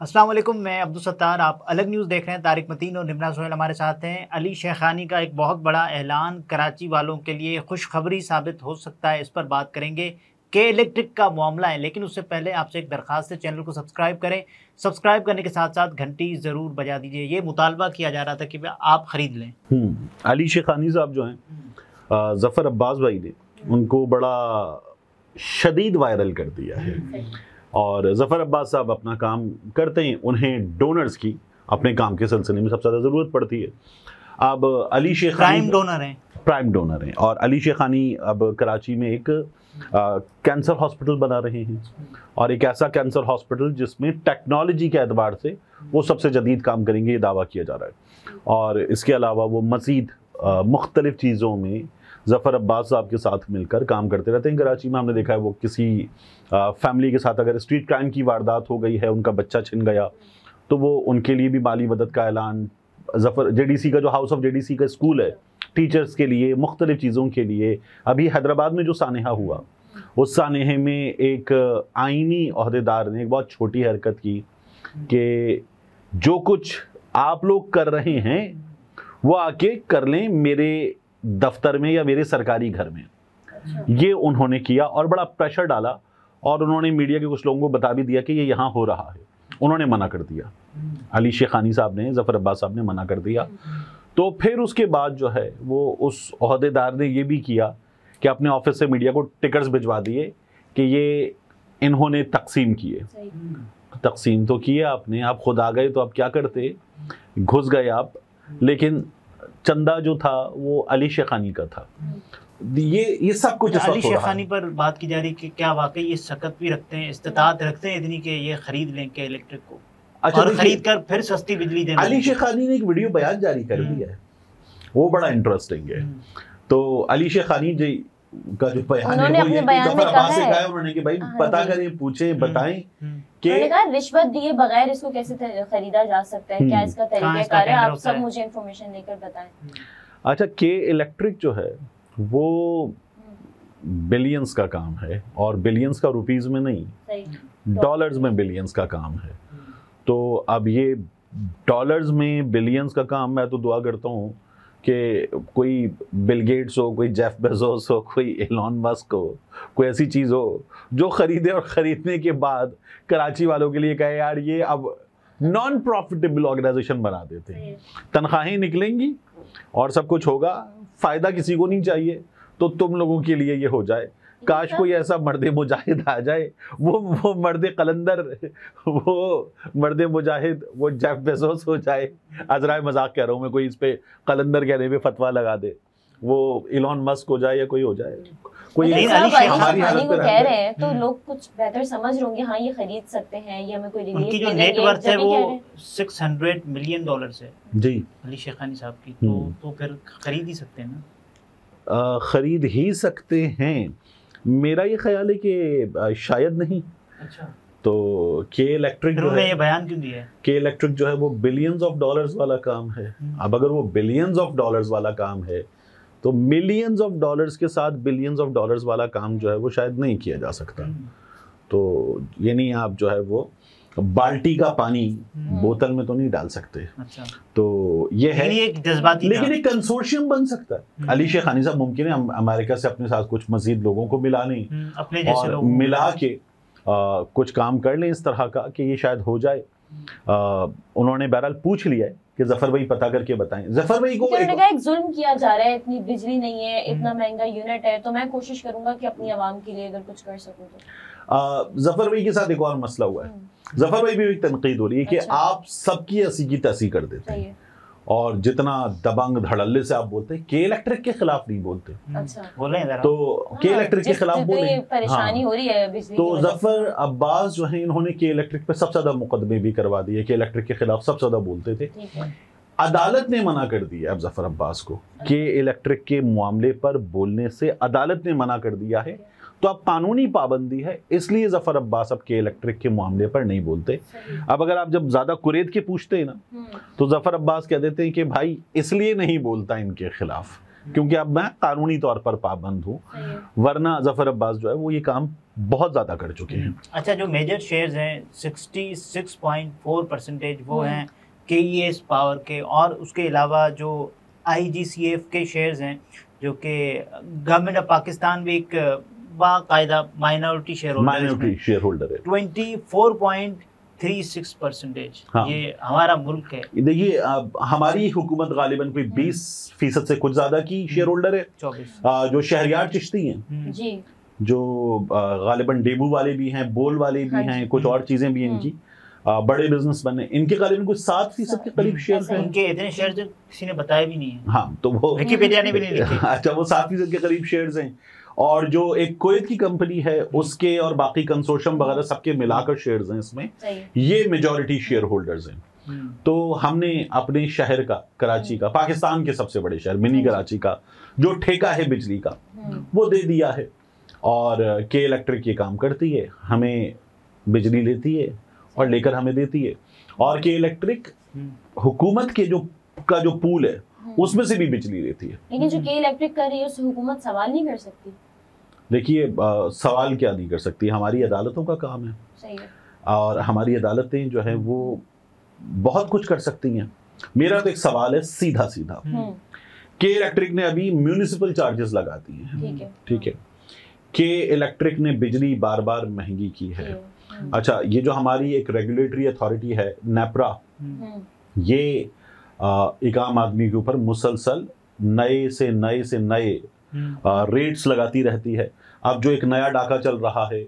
अस्सलाम वालेकुम, मैं अब्दुल सत्तार। आप अलग न्यूज़ देख रहे हैं। तारिक मतीन और निम्रा सोहेल हमारे साथ हैं। अली शेखानी का एक बहुत बड़ा ऐलान कराची वालों के लिए खुशखबरी साबित हो सकता है, इस पर बात करेंगे। के इलेक्ट्रिक का मामला है, लेकिन उससे पहले आपसे एक दरख्वास्त है, चैनल को सब्सक्राइब करें। सब्सक्राइब करने के साथ साथ घंटी ज़रूर बजा दीजिए। ये मुतालबा किया जा रहा था कि आप ख़रीद लें। अली शेखानी साहब जो हैं, ज़फ़र अब्बास भाई ने उनको बड़ा शदीद वायरल कर दिया है। और ज़फ़र अब्बास साहब अपना काम करते हैं, उन्हें डोनर्स की अपने काम के सिलसिले में सबसे ज़्यादा ज़रूरत पड़ती है। अब अली शेखानी प्राइम डोनर हैं और अली शेखानी अब कराची में एक कैंसर हॉस्पिटल बना रहे हैं, और एक ऐसा कैंसर हॉस्पिटल जिसमें टेक्नोलॉजी के एतबार से वो सबसे जदीद काम करेंगे, ये दावा किया जा रहा है। और इसके अलावा वो मज़ीद मुख्तलिफ़ चीज़ों में ज़फ़र अब्बास साहब के साथ मिलकर काम करते रहते हैं। कराची में हमने देखा है, वो किसी फैमिली के साथ अगर स्ट्रीट क्राइम की वारदात हो गई है, उनका बच्चा छिन गया, तो वो उनके लिए भी माली मदद का ऐलान, ज़फ़र जेडीसी का जो हाउस ऑफ जेडीसी का स्कूल है टीचर्स के लिए, मुख्तलिफ़ चीज़ों के लिए। अभी हैदराबाद में जो सानेहा हुआ, उस सानेहे में एक आइनी ओहदेदार ने एक बहुत छोटी हरकत की कि जो कुछ आप लोग कर रहे हैं वो आके कर लें मेरे दफ्तर में या मेरे सरकारी घर में। ये उन्होंने किया और बड़ा प्रेशर डाला, और उन्होंने मीडिया के कुछ लोगों को बता भी दिया कि ये यहाँ हो रहा है। उन्होंने मना कर दिया, अली शेखानी साहब ने, ज़फ़र अब्बास साहब ने मना कर दिया। तो फिर उसके बाद जो है वो उस ओहदेदार ने ये भी किया कि अपने ऑफिस से मीडिया को टिकट्स भिजवा दिए कि ये इन्होंने तकसीम किए। तकसीम तो किए आपने, आप खुद आ गए तो आप क्या करते, घुस गए आप, लेकिन चंदा जो था वो अली शेखानी का था। ये सब कुछ अली शेखानी पर बात की जा रही है कि क्या वाकई ये सकत भी रखते हैं, इस्तिताअत रखते हैं इतनी कि ये खरीद लें के इलेक्ट्रिक को, अच्छा, और खरीद कर फिर सस्ती बिजली दें। अली शेखानी ने एक वीडियो बयान जारी कर दिया है, वो बड़ा इंटरेस्टिंग है। तो अली शेखानी जी का जो बयान है वो ये ज़फ़र अब्बास से कहा है उन्होंने कि भाई पता करें, पूछें, बताएं कि रिश्वत दिए बगैर इसको कैसे खरीदा जा सकता है, क्या इसका तरीक़ाकार है, आप सब मुझे इंफॉर्मेशन लेकर बताएं। अच्छा, के इलेक्ट्रिक जो है वो बिलियंस का काम है, और बिलियंस का रुपीस में नहीं, डॉलर्स में बिलियंस का काम है। तो अब ये डॉलर्स में बिलियंस का काम, मैं तो दुआ करता हूँ कि कोई बिल गेट्स हो, कोई जेफ बेजोस हो, कोई एलॉन मस्क हो, कोई ऐसी चीज़ हो जो ख़रीदे और ख़रीदने के बाद कराची वालों के लिए कहे यार ये अब नॉन प्रॉफिटेबल ऑर्गेनाइजेशन बना देते हैं, तनख्वाहें निकलेंगी और सब कुछ होगा, फ़ायदा किसी को नहीं चाहिए, तो तुम लोगों के लिए ये हो जाए। काश कोई ऐसा मर्द मुजाहिद आ जाए, वो मर्द कलंदर, वो मर्द मुजाहिद, वो जेफ बेजोस हो जाए। अजराए मजाक कह रहा हूँ मैं, कोई इस पे कलंदर कहने पे फतवा लगा दे, वो इलॉन मस्क हो जाए या कोई हो जाए, कोई हमारी हालत को कह रहे हैं, तो लोग कुछ बेहतर समझ रहे होंगे, हाँ ये खरीद सकते हैं, ये हमें कोई उनकी जो नेटवर्थ है वो $600 मिलियन है जी अली शेखानी साहब की। तो फिर खरीद ही सकते हैं ना, खरीद ही सकते हैं। मेरा ये ख्याल है कि शायद नहीं। अच्छा, तो के इलेक्ट्रिक जो है, ये बयान क्यों दिया है? के इलेक्ट्रिक जो है वो बिलियंस ऑफ डॉलर्स वाला काम है। अब अगर वो बिलियंस ऑफ डॉलर्स वाला काम है तो मिलियंस ऑफ डॉलर्स के साथ बिलियंस ऑफ डॉलर्स वाला काम जो है वो शायद नहीं किया जा सकता। तो ये नहीं, आप जो है वो बाल्टी का पानी बोतल में तो नहीं डाल सकते। अच्छा, तो ये है, एक जज्बाती, लेकिन एक कंसोर्शियम बन सकता है। अली शेखानी साहब मुमकिन है अमेरिका से अपने साथ कुछ मजीद लोगों को मिला लें, अपने जैसे लोग मिला के कुछ काम कर लें इस तरह का कि ये शायद हो जाए। उन्होंने बहरहाल पूछ लिया है कि ज़फ़र भाई पता करके बताएं। ज़फ़र भाई को एक जुल्म किया जा रहा है, इतनी बिजली नहीं है, इतना महंगा यूनिट है, तो मैं कोशिश करूंगा कि अपनी आवाम के लिए अगर कुछ कर सकूं तो। ज़फ़र भाई के साथ एक और मसला हुआ है। ज़फ़र भाई भी एक तनकीद हो रही है कि आप सबकी ऐसी की तैसी कर देते हैं, और जितना दबंग धड़ल्ले से आप बोलते हैं, के इलेक्ट्रिक के खिलाफ नहीं बोलते। अच्छा, बोले तो के इलेक्ट्रिक के खिलाफ बोले, परेशानी हो रही है बिजली। तो ज़फ़र अब्बास जो है, इन्होंने के इलेक्ट्रिक पे सबसे ज्यादा मुकदमे भी करवा दिए, के इलेक्ट्रिक के खिलाफ सबसे ज्यादा बोलते थे। अदालत ने मना कर दिया अब ज़फ़र अब्बास को के इलेक्ट्रिक के मामले पर बोलने से, अदालत ने मना कर दिया है। तो अब कानूनी पाबंदी है, इसलिए ज़फ़र अब्बास अब के इलेक्ट्रिक के मामले पर नहीं बोलते। अब अगर आप जब ज़्यादा कुरेद के पूछते हैं ना, तो ज़फ़र अब्बास कह देते हैं कि भाई इसलिए नहीं बोलता इनके खिलाफ क्योंकि अब मैं कानूनी तौर पर पाबंद हूँ, वरना जफर अब्बास जो है वो ये काम बहुत ज़्यादा कर चुके हैं। अच्छा, जो मेजर शेयर्स हैं 66.4% वो हैं KES पावर के, और उसके अलावा जो IGCF के शेयर्स हैं जो कि गवर्नमेंट ऑफ पाकिस्तान भी एक बाकायदा माइनॉरिटी शेयर होल्डर है 24.36%। हाँ। ये हमारा मुल्क है। देखिए हमारी हुकूमत गालिबन कोई 20% से कुछ ज्यादा की शेयर होल्डर है। 24 जो शहरियार चिश्ती हैं जी, जो गालिबन डेबू वाले भी हैं, बोल वाले भी हैं, कुछ और चीजें भी हैं इनकी, बड़े बिजनेसमैन हैं, इनके गालिबन कुछ 7% के करीब शेयर हैं। उनके इतने शेयर जो किसी ने बताया भी नहीं है। हाँ, तो वो विकिपीडिया ने भी नहीं लिखे। अच्छा, वो 7% के करीब शेयर्स हैं। और जो एक कुवैत की कंपनी है उसके और बाकी कंसोर्शियम वगैरह सबके मिलाकर शेयर्स हैं इसमें, ये मेजॉरिटी शेयर होल्डर्स हैं। तो हमने अपने शहर का, कराची का, पाकिस्तान के सबसे बड़े शहर मिनी कराची का जो ठेका है बिजली का वो दे दिया है, और के इलेक्ट्रिक ये काम करती है, हमें बिजली लेती है और लेकर हमें देती है। और के इलेक्ट्रिक हुकूमत के जो पूल है उसमें से भी बिजली लेती है। लेकिन जो के इलेक्ट्रिक कर रही है उससे हुकूमत सवाल नहीं कर सकती। देखिए सवाल क्या नहीं कर सकती, हमारी अदालतों का काम है। सही है। और हमारी अदालतें जो है वो बहुत कुछ कर सकती हैं। मेरा तो एक सवाल है सीधा सीधा, के इलेक्ट्रिक ने अभी म्यूनिसिपल चार्जेस लगा दिए हैं, ठीक है, के इलेक्ट्रिक ने बिजली बार बार महंगी की है। अच्छा, ये जो हमारी एक रेगुलेटरी अथॉरिटी है नेपरा, ये एक आम आदमी के ऊपर मुसलसल नए से नए रेट्स लगाती रहती है। अब जो एक नया डाका चल रहा है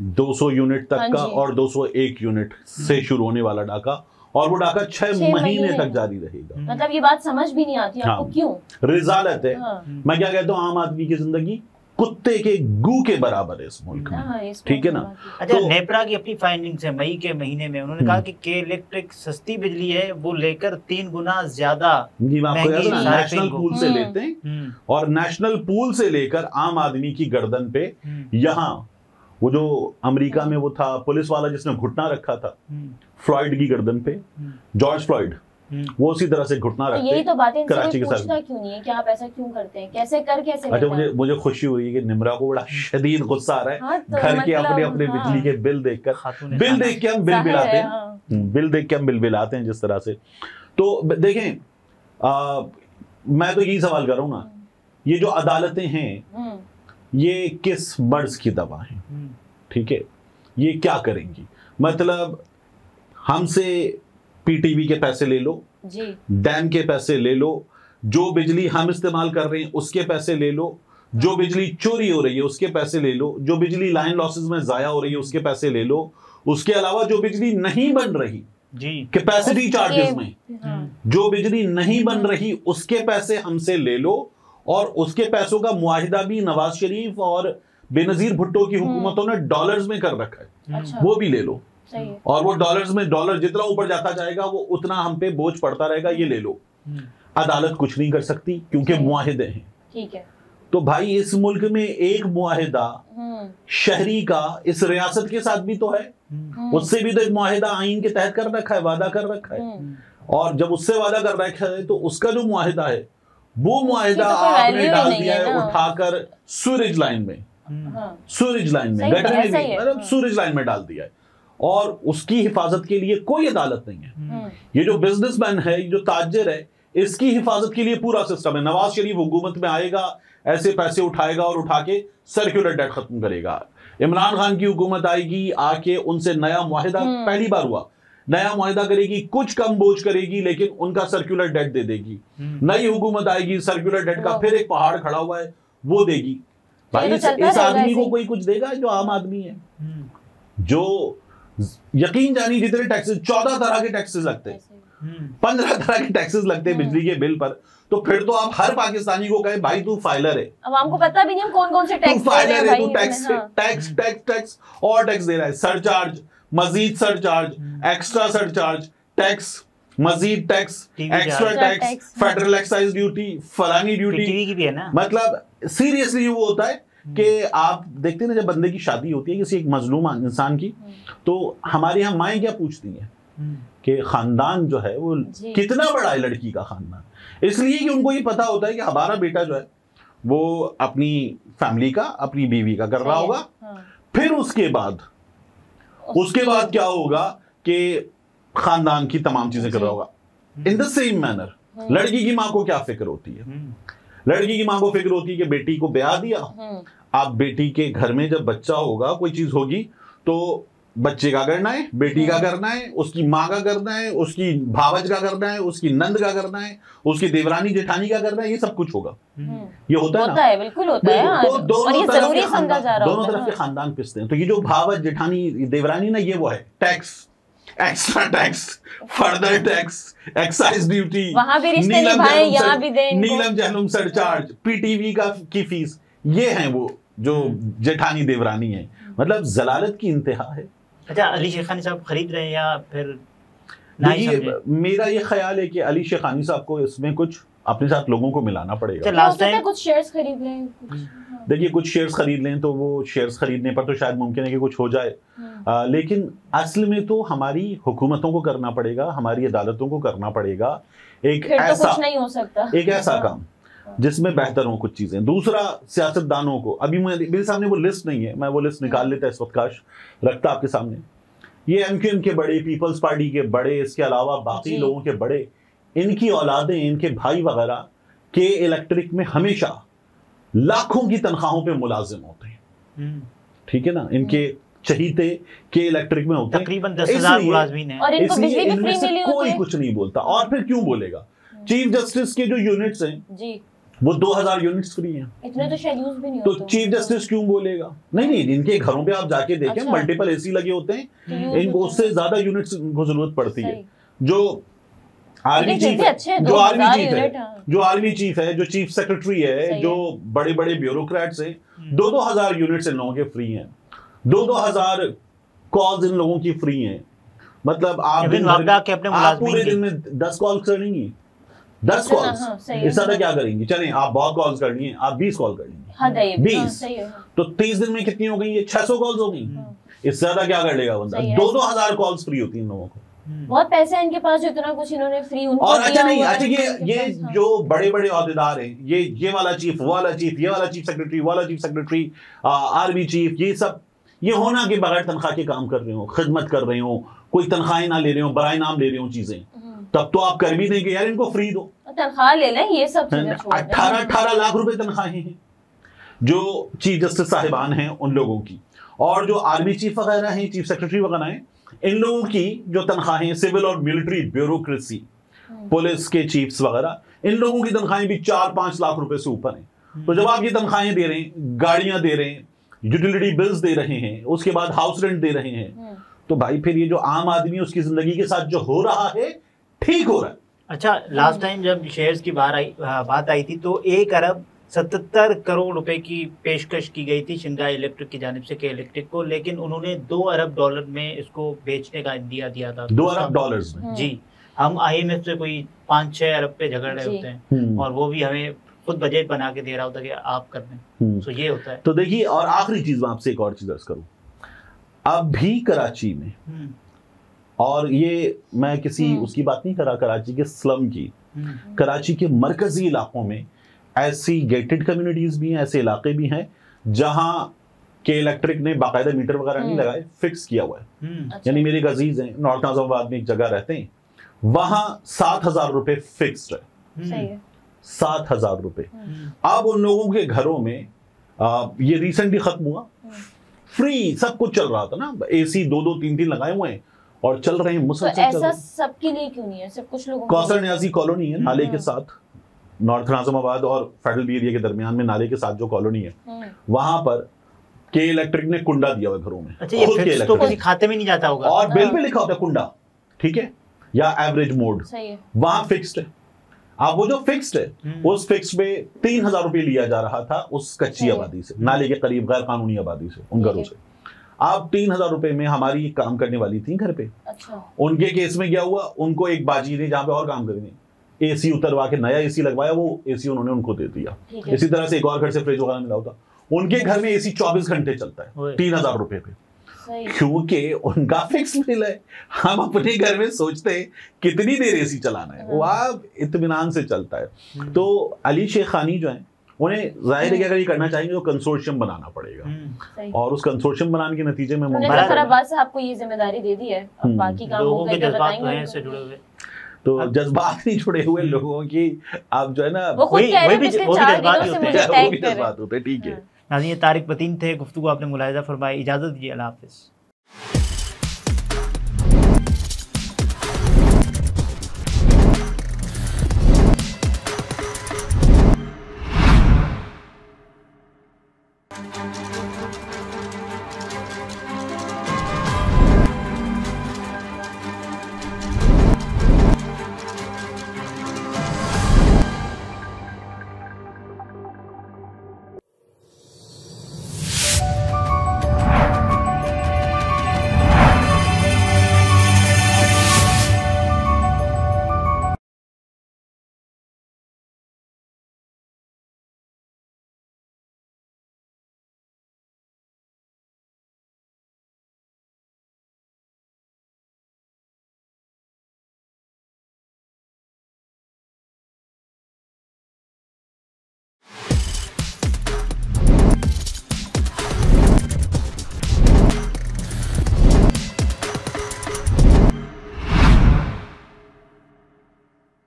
200 यूनिट तक का और 201 यूनिट से शुरू होने वाला डाका, और वो डाका 6 महीने तक जारी रहेगा। मतलब ये बात समझ भी नहीं आती आपको, क्यों? रिजालत है। मैं क्या कहता हूँ, आम आदमी की जिंदगी कुत्ते के गू के बराबर है इस मुल्क में, ठीक है ना। अच्छा, नेपरा की अपनी फाइंडिंग्स है मई के महीने में, उन्होंने कहा कि के इलेक्ट्रिक सस्ती बिजली है, वो लेकर 3 गुना ज्यादा नेशनल पूल से लेते हैं, और नेशनल पूल से लेकर आम आदमी की गर्दन पे, यहाँ वो जो अमेरिका में वो था पुलिस वाला जिसने घुटना रखा था फ्लॉयड की गर्दन पे, जॉर्ज फ्लॉयड, वो उसी तरह से घुटना रखते हैं। यही तो बातें कराची के साथ क्यों नहीं है कि आप ऐसा क्यों करते हैं, कैसे अच्छा, मुझे खुशी हो रही है कि निमरा को बड़ा शदीद गुस्सा आ रहा है। हाँ, तो घर के अपने बिजली के बिल देख के हम बिल बिलाते हैं जिस तरह से। तो देखें, मैं तो यही सवाल करूंगा, ये जो अदालतें हैं ये किस मर्ज की दवा है, ठीक है, ये क्या करेंगी? मतलब हमसे पीटीवी के पैसे ले लो जी, डैम के पैसे ले लो, जो बिजली हम इस्तेमाल कर रहे हैं उसके पैसे ले लो, जो बिजली चोरी हो रही है उसके पैसे ले लो, जो बिजली लाइन लॉसेस में जाया हो रही है उसके पैसे ले लो, उसके अलावा जो बिजली नहीं बन रही जी कैपेसिटी चार्जेस में, जो बिजली नहीं बन रही उसके पैसे हमसे ले लो, और उसके पैसों का मुआहिदा भी नवाज शरीफ और बेनजीर भुट्टो की हुकूमतों ने डॉलर्स में कर रखा है, वो भी ले लो। और वो डॉलर्स में डॉलर जितना ऊपर जाता जाएगा वो उतना हम पे बोझ पड़ता रहेगा, ये ले लो। अदालत कुछ नहीं कर सकती क्योंकि मुआहिदे हैं, ठीक है। तो भाई इस मुल्क में एक मुआहिदा शहरी का इस रियासत के साथ भी तो है, उससे भी तो एक मुआहिदा आइन के तहत कर रखा है, वादा कर रखा है, और जब उससे वादा कर रखा है तो उसका जो मुआहिदा है वो मुआहिदा आपने डाल दिया है उठाकर सूरज लाइन में, सूरज लाइन में, गटर में नहीं, मतलब सूरज लाइन में डाल दिया है, और उसकी हिफाजत के लिए कोई अदालत नहीं है। ये जो बिजनेसमैन है, जो ताजिर है, इसकी हिफाजत के लिए पूरा सिस्टम है। नवाज शरीफ हुकूमत में आएगा, ऐसे पैसे उठाएगा और उठा के सर्कुलर डेट खत्म करेगा। इमरान खान की हुकूमत आएगी, आके उनसे नया मुआहिदा, पहली बार हुआ, नया मुआहिदा करेगी, कुछ कम बोझ करेगी, लेकिन उनका सर्कुलर डेट दे देगी। नई हुकूमत आएगी, सर्कुलर डेट का फिर एक पहाड़ खड़ा हुआ है वो देगी। भाई इस आदमी को कोई कुछ देगा जो आम आदमी है, जो यकीन जानी जितने टैक्सेस, 14 तरह के टैक्सेस लगते हैं, 15 तरह के टैक्सेस लगते हैं बिजली के बिल पर, तो फिर तो आप हर पाकिस्तानी को कहे भाई तू फाइलर है, अब हमको पता भी नहीं हम कौन कौन से टैक्स फाइलर है, तू टैक्स और टैक्स दे रहा है, सरचार्ज, मजीद सरचार्ज, एक्स्ट्रा सरचार्ज, टैक्स, मजीद tax, extra tax, federal excise duty, फलानी ड्यूटी की भी है ना। मतलब सीरियसली वो होता है कि आप देखते हैं ना, जब बंदे की शादी होती है किसी एक मजलूम इंसान की, तो हमारे यहाँ माएँ क्या पूछती हैं, कि खानदान जो है वो कितना बड़ा है लड़की का खानदान, इसलिए कि उनको ये पता होता है कि हमारा बेटा जो है वो अपनी फैमिली का, अपनी बीवी का कर रहा होगा। फिर उसके बाद क्या होगा कि खानदान की तमाम चीजें कर रहा होगा। इन द सेम मैनर लड़की की माँ को क्या फिक्र होती है? लड़की की माँ को फिक्र होती है कि बेटी को ब्याह दिया, अब बेटी के घर में जब बच्चा होगा, कोई चीज होगी, तो बच्चे का करना है, बेटी का करना है, उसकी माँ का करना है, उसकी भावज का करना है, उसकी नंद का करना है, उसकी देवरानी जेठानी का करना है, ये सब कुछ होगा। ये होता है ना, बिल्कुल होता है। तो दोनों तरफ के खानदान पिसते हैं। तो ये जो भावज जेठानी देवरानी ना, ये वो है tax, extra tax, further tax, excise duty, वहां भी रिश्ते निभाए, यहाँ भी दें, नीलम जहलुम सरचार्ज, पीटीवी की फीस, ये हैं वो जो जेठानी देवरानी है। मतलब जलालत की इंतहा है। अच्छा, अली शेखानी साहब खरीद रहे हैं या फिर नहीं? मेरा ये ख्याल है कि अली शेखानी साहब को इसमें कुछ अपने साथ लोगों को मिलाना पड़ेगा। लास्ट टाइम कुछ शेयर्स खरीद लें, देखिए कुछ शेयर्स खरीद लें तो वो शेयर्स खरीदने पर तो शायद मुमकिन है कि कुछ हो जाए, लेकिन असल में तो हमारी हुकूमतों को करना पड़ेगा, हमारी अदालतों को करना पड़ेगा एक ऐसा, कुछ नहीं हो सकता, एक ऐसा काम जिसमें बेहतर हो कुछ चीजें। दूसरा, सियासतदानों को, अभी मेरे सामने वो लिस्ट नहीं है, मैं वो लिस्ट निकाल लेता इस वक्त, काश रखता आपके सामने। ये एमक्यूएम के बड़े, पीपल्स पार्टी के बड़े, इसके अलावा बाकी लोगों के बड़े, इनकी औलादें, इनके भाई वगैरह के इलेक्ट्रिक में हमेशा लाखों की तनख्वाहों पे मुलाजिम होते हैं, ठीक है ना, इनके चहीते के इलेक्ट्रिक में होते हैं, तकरीबन 10,000 मुलाजिमीन हैं, और इनको बिजली भी फ्री मिली होती कोई है। कुछ नहीं बोलता। और फिर क्यों बोलेगा? चीफ जस्टिस के जो यूनिट्स हैं जी, वो 2000 यूनिट्स फ्री हैं, इतने तो शायद यूज भी नहीं तो होते। चीफ जस्टिस क्यों बोलेगा? नहीं, इनके घरों पे आप जाके देखें, अच्छा। मल्टीपल एसी लगे होते हैं, इनको उससे ज्यादा यूनिट्स को जरूरत पड़ती है। जो आर्मी चीफ है, जो आर्मी चीफ है, जो चीफ सेक्रेटरी है, जो बड़े बड़े ब्यूरोक्रेट्स हैं, 2-2 हजार यूनिट्स इन लोगों के फ्री हैं, 2-2 हजार कॉल्स इन लोगों की फ्री हैं। मतलब आप पूरे दिन में 10 कॉल करेंगी, 10 कॉल्स, इससे ज्यादा क्या करेंगी? चलें आप बहुत कॉल्स करनी है, आप 20 कॉल कर लेंगे, 20 तो 30 दिन में कितनी हो गई? ये 600 कॉल्स हो गई। इससे ज्यादा क्या कर लेगा बंदा? 2-2 हजार कॉल्स फ्री होती है इन लोगों को। बहुत पैसे हैं इनके पास, जो इतना कुछ इन्होंने फ्री उनको और अच्छा नहीं, दिया अच्छा ये जो बड़े बड़े औहदेदार हैं, ये वाला चीफ, वो वाला चीफ, ये वाला चीफ सेक्रेटरी, वाला चीफ सेक्रेटरी, आर्मी चीफ, ये सब ये होना कि बगैर तनख्वाह के काम कर रहे हो, खिदमत कर रहे हो, कोई तनख्वाहें ना ले रहे हो, बराए नाम ले रहे हो चीजें, तब तो आप कर भी देंगे यार इनको फ्री दो, तनख्वाह ले लें, ये सब 18 लाख रुपए तनख्वाहें हैं जो चीफ जस्टिस साहिबान हैं उन लोगों की, और जो आर्मी चीफ वगैरह हैं, चीफ सेक्रेटरी वगैरह हैं, इन लोगों की जो तनख्वाहें, सिविल और मिलिट्री ब्यूरोक्रेसी, पुलिस के चीफ्स वगैरह, इन लोगों की तनख्वाहें भी 4-5 लाख रुपए से ऊपर हैं। तो जब आप ये तनख्वाहें दे रहे हैं, गाड़ियां दे रहे हैं, यूटिलिटी बिल्स दे रहे हैं, उसके बाद हाउस रेंट दे रहे हैं, तो भाई फिर ये जो आम आदमी है उसकी जिंदगी के साथ जो हो रहा है ठीक हो रहा है। अच्छा, लास्ट टाइम जब शेयर्स की बात आई थी तो 1 अरब 77 करोड़ रुपए की पेशकश की गई थी शिंगाई इलेक्ट्रिक की जानिब से के इलेक्ट्रिक को, लेकिन उन्होंने 2 अरब डॉलर में इसको बेचने का इंदिया दिया था। 2 अरब डॉलर में? जी, हम IMF से कोई 5-6 अरब पे झगड़ रहे होते हैं, और वो भी हमें खुद बजट बना के दे रहा होता है कि आप कर दें। तो ये होता है। तो देखिए, और आखिरी चीज मैं आपसे एक और चीज अर्ज करूं, अब भी कराची में, और ये मैं किसी उसकी बात नहीं कर रहा, कराची के स्लम की, कराची के मरकजी इलाकों में ऐसी गेटेड कम्युनिटीज भी हैं, ऐसे इलाके भी हैं जहां के इलेक्ट्रिक ने बाकायदा मीटर वगैरह नहीं लगाए, फिक्स किया हुआ है। यानी मेरे अजीज हैं, नॉर्थ नाज़िमाबाद में एक जगह रहते हैं, वहां 7,000 रुपए फिक्स्ड है, 7,000 रुपए। अब उन लोगों के घरों में ये रिसेंटली खत्म हुआ, फ्री सब कुछ चल रहा था ना, AC 2-2, 3-3 लगाए हुए हैं और चल रहे हैं मुसलसल। तो ऐसा सबके लिए क्यों नहीं है? सिर्फ कुछ लोगों कौसर न्याजी कॉलोनी है नाले के साथ, नॉर्थ नाज़िमाबाद और फेडरल बी एरिया के दरमियान में नाले के साथ जो कॉलोनी है, वहां पर के इलेक्ट्रिक ने कुंडा दिया हुआ घरों में। अच्छा, ये फिक्स तो किसी खाते में नहीं जाता होगा, और बिल पे लिखा होता है कुंडा, ठीक है, या एवरेज मोड, वहां फिक्स्ड है। अब वो जो फिक्स्ड है, उस फिक्स्ड में 3,000 रुपए लिया जा रहा था उस कच्ची आबादी से, नाले के करीब गैर कानूनी आबादी से, उन घरों से। अब 3,000 रुपए में हमारी काम करने वाली थी घर पे। अच्छा। उनके केस में क्या हुआ, उनको एक बाजी ने जहां पे और काम करेंगे AC उतरवा के नया AC लगवाया, वो AC उन्होंने उनको दे दिया। इसी तरह से एक और घर से फ्रिज वगैरह मिला होता, उनके घर में AC 24 घंटे चलता है 3,000 रुपए पे। सही। क्योंकि उनका फिक्स बिल है। हम अपने घर में सोचते हैं कितनी देर एसी चलाना है, वो आप इत्मीनान से चलता है। तो अली शेखानी जो है उन्हें जाहिर है कि अगर ये करना चाहेंगे तो कंसोर्शियम बनाना पड़ेगा, और उस कंसोर्शियम बनाने के नतीजे में जफर अब्बास साहब को ये जिम्मेदारी दे दी है, अब बाकी काम वो करके बताएंगे। इससे जुड़े हुए तो जज्बात नहीं जुड़े हुए लोगों की, आप जो है ना वो खुद कह रहे हैं पिछले 4 दिनों से मुझे टैग कर रहे हैं। ठीक है। नाज़रीन, ये तारिक मतीन थे, गुफ्तगू आपने मुलाहिज़ा फरमाई। इजाज़त दीजिए, अल्लाह हाफ़िज़।